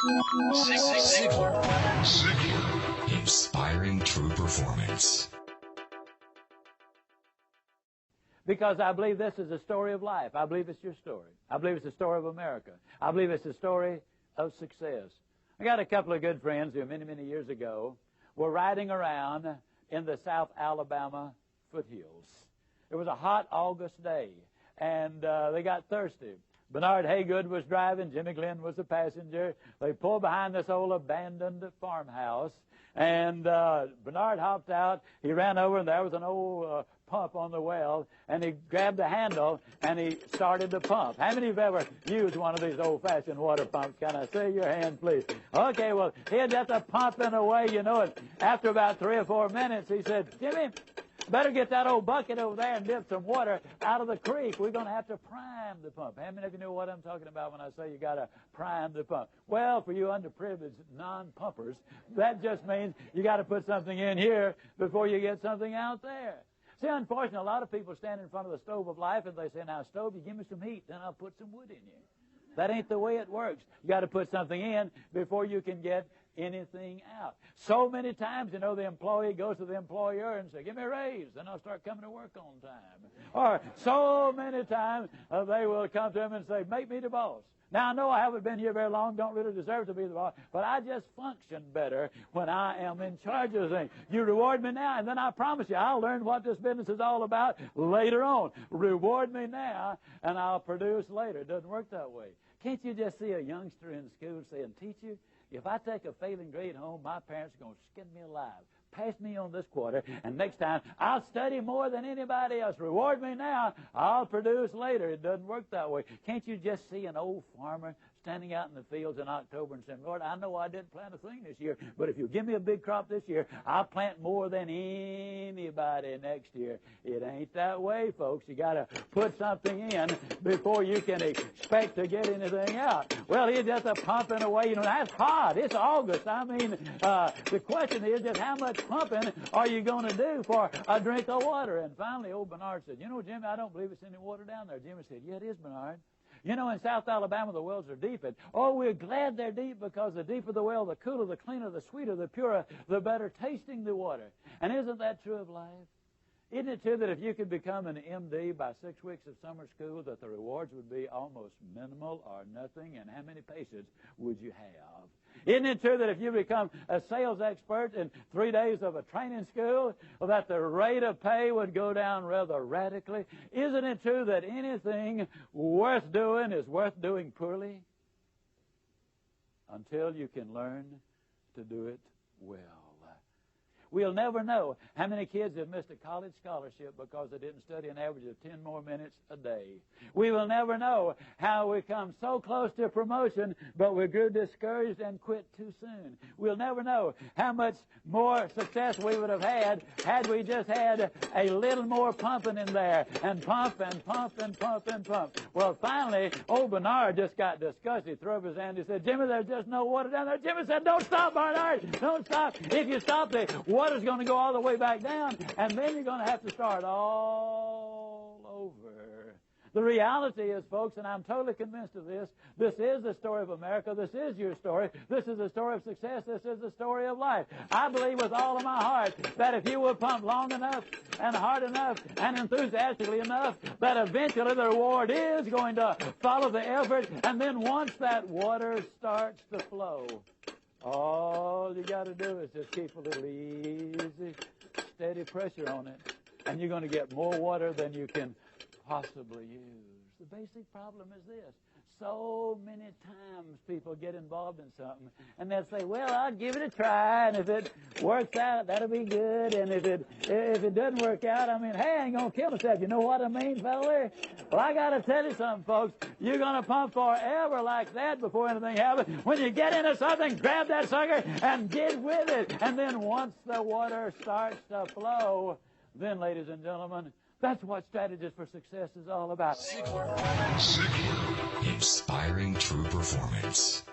Ziegler. Inspiring true performance. Because I believe this is a story of life. I believe it's your story. I believe it's a story of America. I believe it's a story of success. I got a couple of good friends who many, many years ago were riding around in the South Alabama foothills. It was a hot August day, and they got thirsty. Bernard Haygood was driving. Jimmy Glenn was the passenger. They pulled behind this old abandoned farmhouse, and Bernard hopped out. He ran over, and there was an old pump on the well, and he grabbed the handle, and he started to pump. How many of you have ever used one of these old-fashioned water pumps? Can I see your hand, please? Okay, well, he had just a pumping away, you know it. After about 3 or 4 minutes, he said, Jimmy, better get that old bucket over there and dip some water out of the creek. We're going to have to prime the pump. How many of you know what I'm talking about when I say you got to prime the pump? Well, for you underprivileged non-pumpers, that just means you got to put something in here before you get something out there. See, unfortunately, a lot of people stand in front of the stove of life and they say, now, stove, you give me some heat, then I'll put some wood in you. That ain't the way it works. You got to put something in before you can get anything out. So many times, you know, the employee goes to the employer and says, give me a raise, then I'll start coming to work on time. Or so many times they will come to him and say, make me the boss. Now, I know I haven't been here very long, don't really deserve to be the boss, but I just function better when I am in charge of things. You reward me now, and then I promise you I'll learn what this business is all about later on. Reward me now, and I'll produce later. It doesn't work that way. Can't you just see a youngster in school saying, teacher, if I take a failing grade home, my parents are going to skin me alive. Pass me on this quarter, and next time I'll study more than anybody else. Reward me now, I'll produce later. It doesn't work that way. Can't you just see an old farmer standing out in the fields in October and saying, Lord, I know I didn't plant a thing this year, but if you give me a big crop this year, I'll plant more than anybody next year. It ain't that way, folks. You got to put something in before you can expect to get anything out. Well, he's just a pumping away. You know, that's hot. It's August. I mean, the question is just how much pumping are you going to do for a drink of water? And finally, old Bernard said, you know, Jimmy, I don't believe it's any water down there. Jimmy said, yeah, it is, Bernard. You know, in South Alabama, the wells are deep. And, oh, we're glad they're deep because the deeper the well, the cooler, the cleaner, the sweeter, the purer, the better tasting the water. And isn't that true of life? Isn't it true that if you could become an MD by 6 weeks of summer school, that the rewards would be almost minimal or nothing? And how many patients would you have? Isn't it true that if you become a sales expert in 3 days of a training school, that the rate of pay would go down rather radically? Isn't it true that anything worth doing is worth doing poorly? Until you can learn to do it well. We'll never know how many kids have missed a college scholarship because they didn't study an average of 10 more minutes a day. We will never know how we come so close to promotion, but we grew discouraged and quit too soon. We'll never know how much more success we would have had we just had a little more pumping in there, and pump and pump and pump and pump. Well, finally, old Bernard just got disgusted. He threw up his hand. He said, Jimmy, there's just no water down there. Jimmy said, don't stop, Bernard. Don't stop. If you stop, the water's going to go all the way back down, and then you're going to have to start all over. The reality is, folks, and I'm totally convinced of this, this is the story of America. This is your story. This is the story of success. This is the story of life. I believe with all of my heart that if you will pump long enough and hard enough and enthusiastically enough, that eventually the reward is going to follow the effort, and then once that water starts to flow, all you got to do is just keep a little easy, steady pressure on it, and you're going to get more water than you can possibly use. The basic problem is this. So many times people get involved in something, and they'll say, well, I'll give it a try, and if it works out, that'll be good, and if it doesn't work out, I mean, hey, I ain't going to kill myself. You know what I mean, fella? Well, I got to tell you something, folks. You're going to pump forever like that before anything happens. When you get into something, grab that sucker and get with it. And then once the water starts to flow, then, ladies and gentlemen, that's what Strategies for Success is all about. Ziegler. Inspiring true performance.